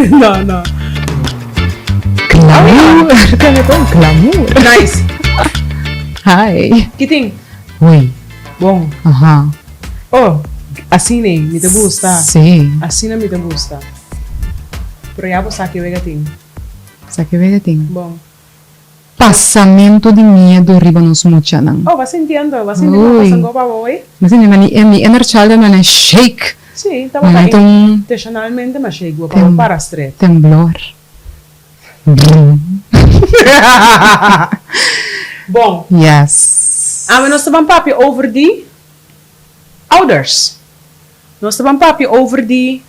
No. Glamour. Kan ito? Glamour. Nice. Hi. Kiting. Uy. Bom. Aha. Oh, assim me te gusta. Sim. Assim me te gusta. Pero ya vos aqui vega ting. Sa que vega ting. Bom. Passamento de medo riba nos muchanan. Oh, vas entendendo Ui. passando para boy? Mas ini mi energy man shake. Sim, tava Mas bem. itong Intencionalmente, mas chegou para Tem- para straight. temblor. Bom, Yes. nós estamos papi over die ouders. Nós estamos papi over die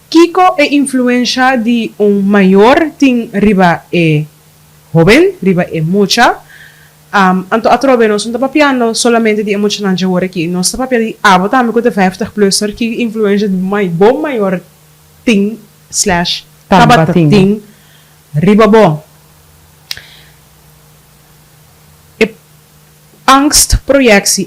Kiko e influência de maior ting riba e joven, riba e mucha. Anto atrobe nós não estamos papiando solamente de emocionante agora aqui. Nós estamos papiando de também com de 50+ que influência de bom maior ting / tabating riba bom. Angstprojectie,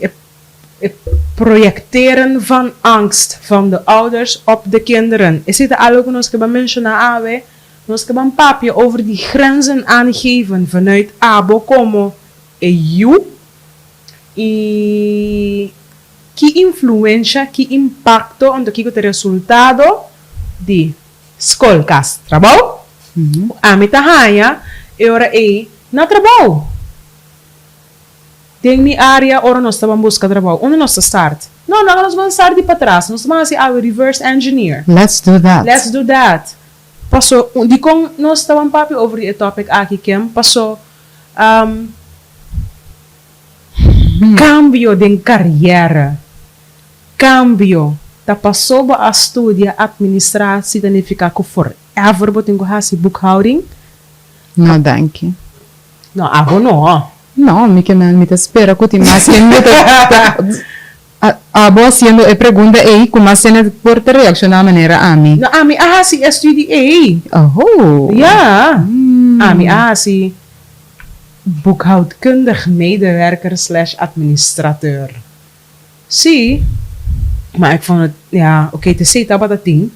het projecteren van angst van de ouders op de kinderen. Is het al ook ons hebben mentioneren, ons hebben papier over die grenzen aangeven vanuit abo como e you e que influencia, que impacto onde que o resultado de escolhas trabalho, a mitahaya e ora e na trabalho. Tem minha área, ora nós estamos buscando trabalho. Onde nós start? Não, nós vamos start de para trás. Nós vamos fazer our reverse engineer. Let's do that. Let's do that. Passou, di kong nós estamos papi over the topic aqui, Kim. Passou, cambio de carreira. Cambio. Ta passou ba a estudia administratie, significa que forever boting ko hasi boekhouding. No, thank you. No, ako no. No, mi que me te espera que más que me abo haciendo e pregunta e como hacen por te reaccionar de manera a mí. No, ami ahasi estudia. Oh. Ja. Ami ahasi boekhoudkundig medewerker / administrateur. Zie, maar ik vond het, ja, oké, te zeggen dat ding.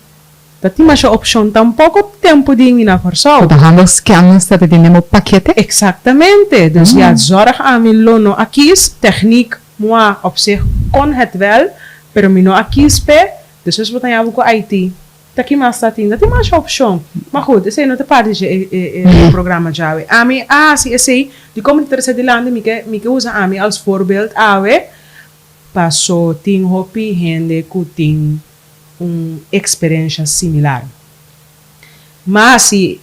Dat die maar option tampoco tempo ding na corso. De handelskennis dat het in een pakket. Exactamente. Dus ja, zorg aan mijn lono akis. Techniek, moi, op zich kon het wel. Pero mi no akis pe. Dus is wat aan jou ko IT. Taki mas dat ding. Dat die maar option. Maar goed, is een te paardje programma jawe. Ami, zie, die komt er de landen, mi ke usa ami als voorbeeld. Awe, paso ting hopi hende kuting experiência similar. Mas se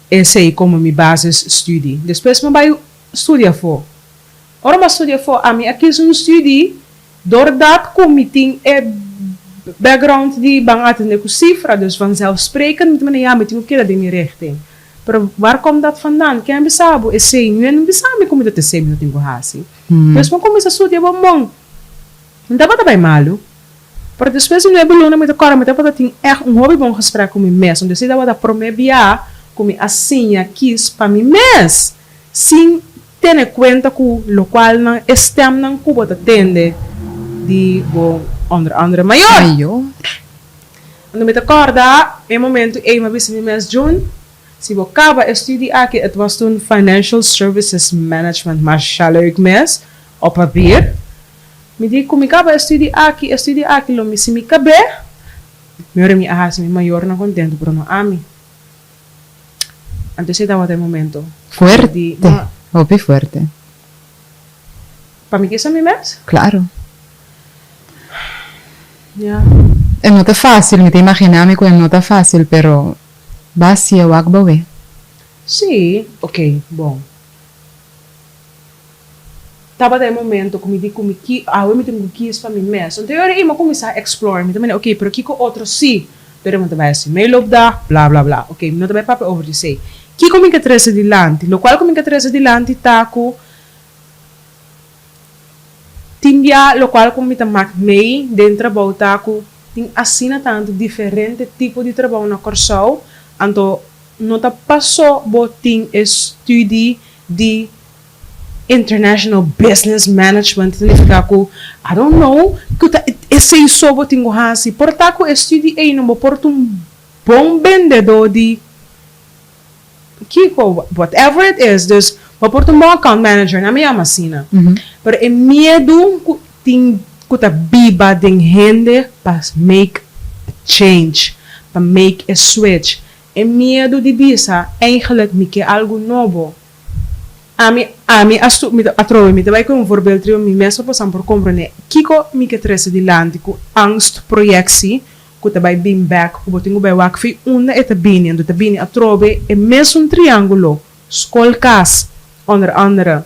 esse como minha basisstudie. Depois me vai estudar for. Ora mas estudar for a mim aqui studie doordat commiting background die bang atende com cifra, dus vanzelfsprekend met me ja met die keer in die richting. Maar waar komt dat vandaan? Quem bisabo? Esse não bisame como dat esse não tem gohasi. Dus me começa a estudar bom. Não dá para bem malo. Pero depois não é bom não me tocar, mas depois tem hobby bom gesprek com mim mesmo. Dus dat wat promebia com assim aqui para mim mesmo. Sem ter conta com lo qual não estem não cubo atende de bom onder andere maior. Quando me acorda, em momento eu me vi mês June, se vou acaba estudar aqui, het was toen Financial Services Management, mas já leuk mês op papier. Me digo como acaba estudar aqui, lo me se me cabe, me ahas mi maior não contento, pero não ami. Antes eu dava de momento. Fuerte. Opi fuerte. Para mim que isso é mês? Claro. Ja. No está fácil, me te imaginami que no está fácil, pero basi o akbawe. Sim, ok, bom. Tava de momento como digo como que eu me tenho que isso para mim mesmo. Então eu começar a explore, me também, ok, pero que com outro sim, pero me também assim, meio loopdag, blá blá blá. Ok, não também papo over dizer. Que como que traz adiante, lo qual como que traz adiante taco timbia, lo qual como me tamak mei dentro do taco tem assina tanto diferente tipo de trabalho na Corsau, anto não tá passou botin estudie de International Business Management, significa que, I don't know, que esse sobo tingo hasi, portaco estudie no porto bom vendedor de Kiko, whatever it is. Dus, we portam um bom account manager na minha macina. Pero é medo que tá biba de gente para make a change, para make a switch. É medo de bisa, eigenlijk me que algo novo. A mim, a trove, me vai com voorbeeld, me mesmo passam por compreender. Kiko, me que trece de land, com angst, projectie, que tá vai beam back, que botinho vai wak, fi una eta bini, ando tá bini a trove, é mesmo triângulo, skolkas, onder andere.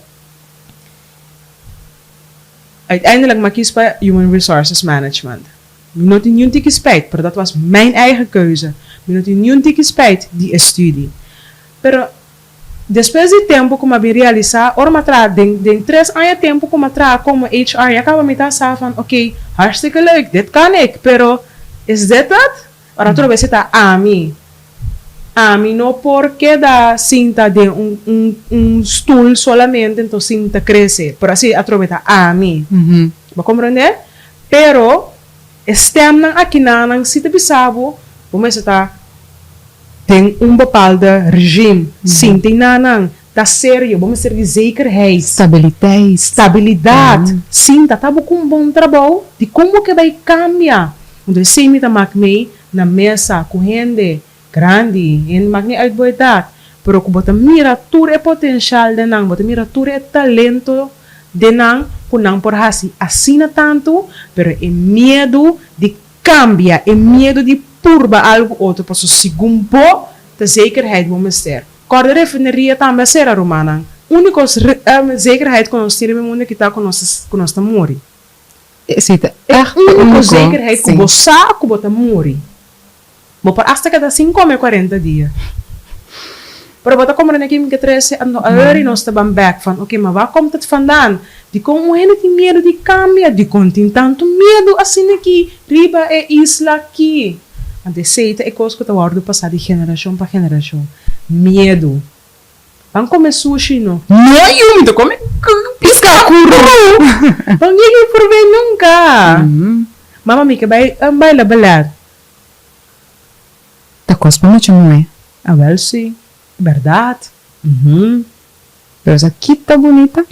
Uiteindelijk maak ik bij Human Resources Management. Ik had niet een spijt, maar dat was mijn eigen keuze. Ik had niet een spijt die studie. Pero después de tempo como eu realizar, ora tra den 3 anos tempo como tra como HR, я kan me daar zeggen van oké, hartstikke leuk, dit kan ik, pero is dit het? Ora trobe se ta a mí no porque da cinta de un stool solamente, entonces cinta crece, pero así atroveta a mí. ¿Va a comprender? Pero stem nang akina nang sita bisabo, vamos estar tem bepaalde regime, cinta nanang, da sério, vamos ser de zekerheid, stabilidade, cinta tabo com bom trabalho, de como que vai cambiar, onde se me tamak me na mesa com gente grande, en mag niet uit boetat, pero kung bota mira tudo é potencial de nang, bota mira tudo é talento de nang, kunang por hasi, assina tanto, pero é medo de cambiar, é medo de turba algo outro, para segundo de zekerheid vamos ter. Corda refineria também será romana. Única zekerheid que nós temos mundo que está com nós morrer. É única zekerheid que você que bota morrer. Vou para hasta cada 5 ou 40 dias. Pero bota como na que 13 e nós estamos back van, ok, mas waar komt het vandaan? Die como hen tem medo de cambiar, die contém tanto medo assim aqui, riba é isla aqui. A receita é coisa que está guardando passar de geração para geração. Medo. Vamos comer sushi, não? Não, eu não come pisca curro. Vamos ninguém por ver nunca. Mama me que vai labelar. Tá cospa muito, não é? Ah, well, sim. Verdade. Pero essa aqui tá bonita.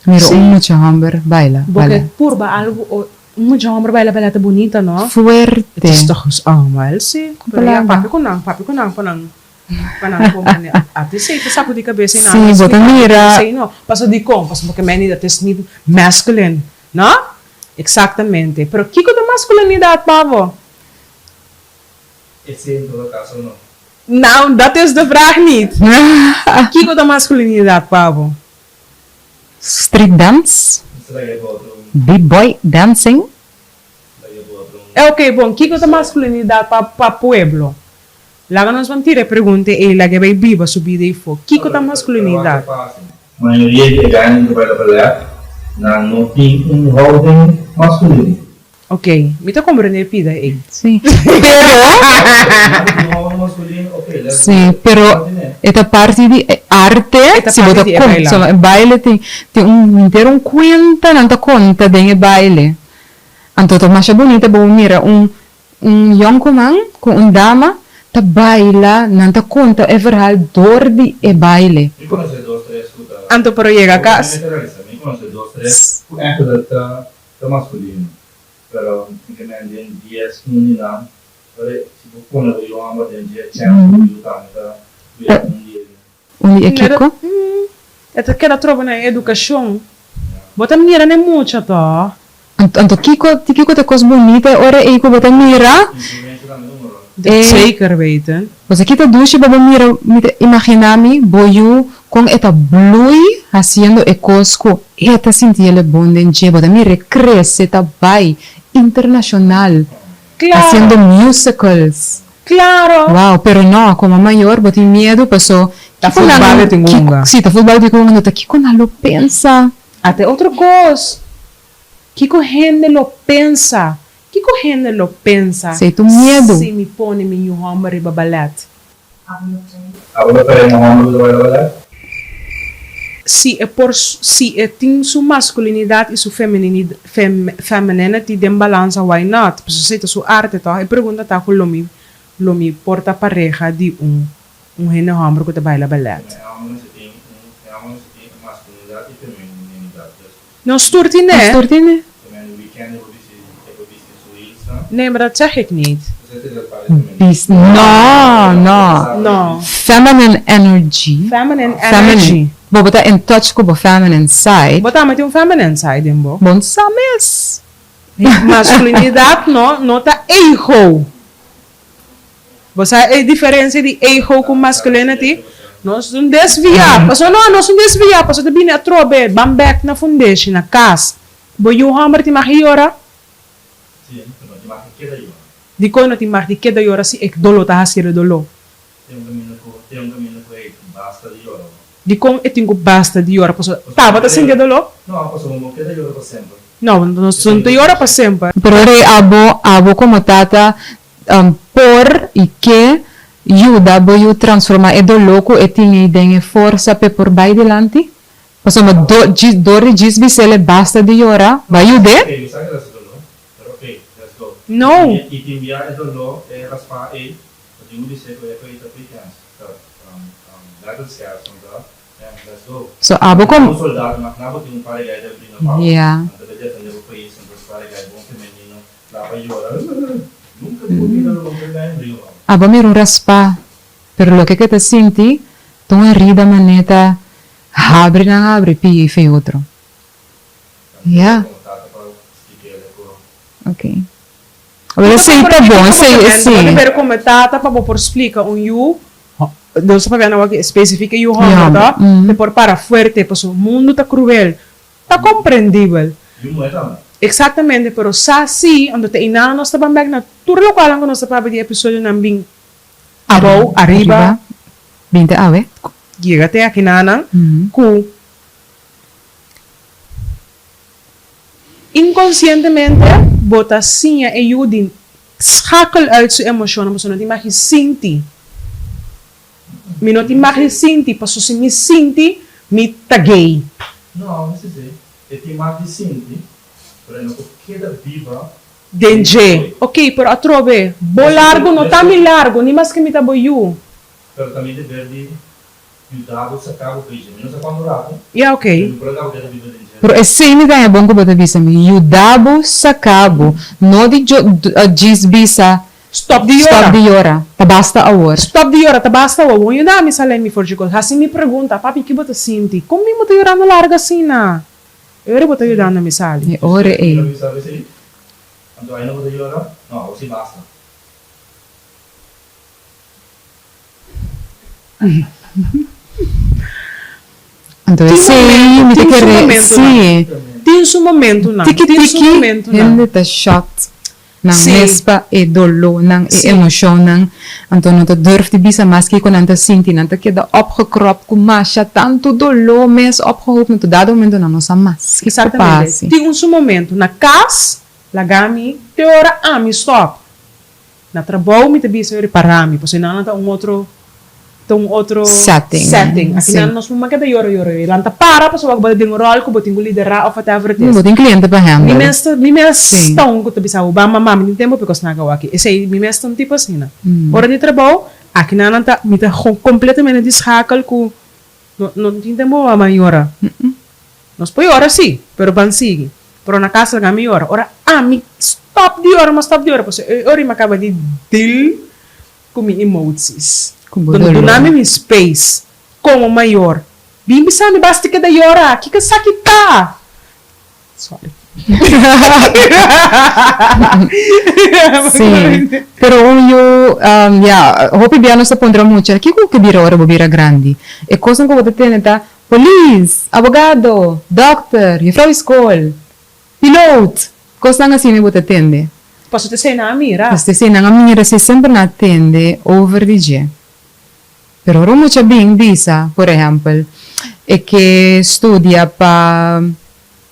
Mira, mucho hombre baila. Porque purba algo, mucho hombre baila tá bonita, não? Fuerte. Het is toch well, sim. Papi kunang, panang komane. Ate sei, te saco de cabeça na. Sim, bota mira. Sei não, passa de com, passa porque meni dat is niet masculine, não? Exactamente. Pero kiko de masculinidade, pavo? Esse em todo caso não. Não, dat is de vraag niet. Kiko de masculinidade, pavo? Street dance? B-boy dancing? É ok, bom, kiko de masculinidade para pueblo. Lá nós vamos tirar pergunta e lá que vai viva subir e for. Kiko de masculinidade. A maioria de ganhos que vai trabalhar não tem ordem masculina. Ok, me está compreendendo pida aí. Sim. Sim, pero esta parte de arte, se você conta, baile tem inteiro conta, não tá conta de baile. Então, tá mais bonita, bom, mira, young man com dama, tá baila, não tá conta, é verhal door de baile. Eu conheço 2, 3 escuta. Anto para chegar a casa. Eu conheço 2, 3, é que tá masculino. Pero que me den 10 não, pero se você põe o homem den 10 chance de lutar, tá? Onde é Kiko? Esta que ela trova na educação. Bota mira nem muito, tá? Anto Kiko te coisa bonita, ora é que bota mira. Zeker weten. Você aqui tá duche, baba mira, imagina-me, boiu com esta blui haciendo ecosco, esta sintiele bondenje, bota mira, cresce, tá vai internacional, Claro. haciendo musicals. Claro. Wow, pero no, como maior, bota medo, pessoa. Tá futebol de Tingunga. Sim, tá futebol de Tingunga, tá Kiko não lo pensa. Até outra coisa. Kiko gente lo pensa. Kiko gente lo pensa. Sei tu medo. Se me põe me homem babalat. Agora para um homem que vai trabalhar? Se tem sua masculinidade e sua femininidade em balança, why not? Porque se sua arte, tá? E pergunta tá com o lo mi porta pareja di un hene hombro que te baila ballet. Masculinidade e feminilidade. No sturtine? Stortine? Também no weekend eu vou dizer Suíça. Nee, maar dat zeg ik niet. No. Feminine energy. Feminine energy. Bobota in touch ko bo feminine side. Bota met yung feminine side din bo. Bon sames. Masculinidade no ta ego. Você a diferença de ego com masculinity? Nós não desviar. Paso não desviar. Paso te bine a trobe. Bambek na foundation na casa. Bo yung hammer ti mahiora? Sim, mas de marca que daí. Di ko no ti marca que daí ora si ek dolo ta hasire dolo. Tem caminho com basta de hora. Di kong itingo basta di ora. Paso tava ta sinde dolo? No, paso mo que daí hora para sempre. No, no son te ora pa sempre. Pero re abo como tata por e que ayuda boyu transformar e do loco e tinha dengue força pe por bai delante. Paso ma dori gisbi se le basta di ora. Vai ayude? Ok, sai dessa dolo. Pero ok, let's go. No. E te enviar dolo é raspar e o digo dizer que é feita pequenas. Battle scars on that. Let's go. So abo como Soldado na nabo tem par de guys abrindo pau. Yeah. Antes de defender o país, então par de guys bom feminino. Lá para llorar. Nunca pude dar o homem lá em Rio. abo meron raspa. Pero lo que te sinti, tu herida maneta abre pi e fe outro. Yeah. Ok. Agora sei tá bom, sei. Pero como tata pa por explica you. Deus sabe na wag específica you hammer tá? Te por para fuerte, pues o mundo tá cruel. Tá compreendível. Exatamente, pero sa si, ando te ina nós tá bambag na tur lo qual ang nós tá pa di episódio nang bing abaw, arriba, 20 awe. Gigate aqui nanang, ku inconscientemente bota sinha e yudin schakel uit zijn emotionen, maar zo niet mag je sinti. Mi não te mag sinti, passo se mi sinti, mi taguei. Não, não sei. Eu te mag sinti, pero não queda viva. Denje. Ok, pero atrobe. Bo largo, não tá mi largo, ni mas que mi tabo you. Pero também dever de ajudar o sacado peixe. Menos a quando Yeah, ok. Pero é sempre ganha bom que bota bisa mi. Yudabo sacabo, no di gisbisa. Stop di ora. Tabasta a hora. Stop di ora, tabasta a hora. Eu não me salei me forjou. Assim me pergunta, papi, que bota sinti? Como me bota yorando larga assim na? Eu bota yorando me sali. E ora é. Quando aí não bota yorar, não, você basta. Então sim, me tem que sim. Tem um momento não. Tem um momento não. Ele tá shocked. Nang mespa e dolo, nang e emotion, nang anto no te durft die bisa maski kon anta sinti, nanta keda opgekropt, kumasha, tanto dolo, mes opgehoopt, no te dado momento na nossa maski. Exatamente. Tem um momento na casa, lagami, te ora ami stop. Na trabalho me te bisa ori parami, pois não nanta outro setting. Aqui não nós vamos magar yoro. Lanta para, pois wag bada rol ko boting lidera of whatever it is. Boting cliente pa handle. Mi meston ko te bisa Obama mama ni tempo because nagawa aqui. Esse mi meston tipo assim, na. Hora de trabalho, aqui não nanta me te completamente deshakel ko não tem tempo a maiora. Nós põe hora sim, pero ban sigue. Pero na casa ga mi hora. Ora mi stop di hora, pois ori makaba di deal com mi emotions. Doon namin yung space como maior. Bimbisa ni basta ka da yora. Kika sakit ka. Sorry. Sim. Pero eu, hopi biano sa pondra mucha. Kiko kibira ora bobira grandi. E cosa ko bote teneta police, abogado, doctor, juffrouw school, piloot. Cosa nga sini bote tende. Posso te sei na amira? Posso te sei na amira se sempre na tende over di je. Pero Romo Chabing bisa, por ejemplo, e che studia pa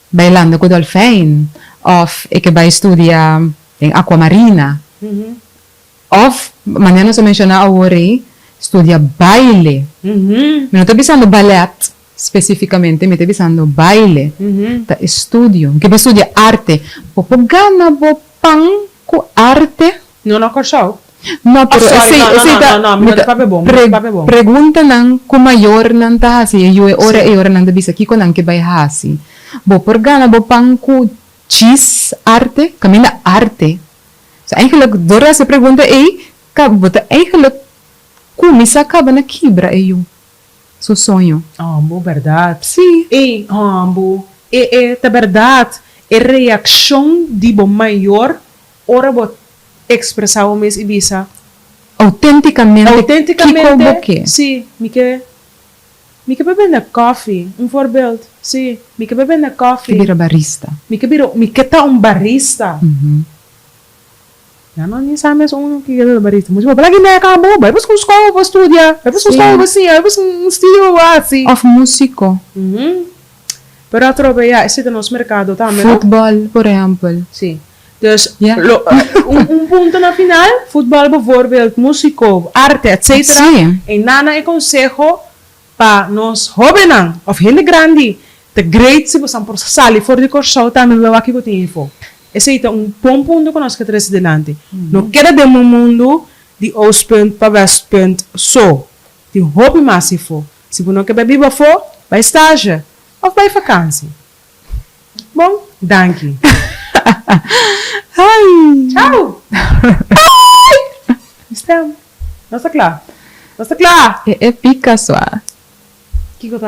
bailando con dolphin, of e che vai studia in acqua marina, of, manera se menciona ora, studia baile. Mi non sto pensando ballet, specificamente, mi sto pensando baile, ta studio, che studia arte, po gana bo pang ko arte. Non ho corso? No, pero sorry, no, esse pape bom. Pergunta nang kung mayor nang tahasi, eu ora nang dabisa kiko nang kibay hasi. Bo por gana bo pang ku cheese arte, kamina arte. So eigenlijk door essa pergunta bota eigenlijk misa acaba na quebra seu sonho. Ambo, verdade. Sim. Ambo, tá verdade. É reação de bom maior ora bo expressar o mês Ibiza. Autenticamente. Kiko boque. Sim, me que bebendo coffee, voorbeeld. Sim, me que bebendo coffee. Que vira barista. Me que tá barista. Já não nem sabe que é barista. Mas vou falar que não é acabou. Vai para a escola para estudar. Vai para a escola assim. Vai para um estilo assim. Of músico. Pero atropellar, esse é o nosso mercado também. Futebol, por exemplo. Sim. Dus punto na final, futebol bijvoorbeeld, músico, arte, etc. Sim. En nana aconselho para nós jovens, of hele grande, de great se você por sali for de corso também lo aqui botem info. Esse é bom ponto que nós queremos delante. Não quer de mundo de oostpunt para westpunt só. De hobby massivo. Se você não quer beber for, vai estágio of vai vakantie. Bom, danke. Ai! Tchau! Estamos. Nós está claro. É pica só. Que eu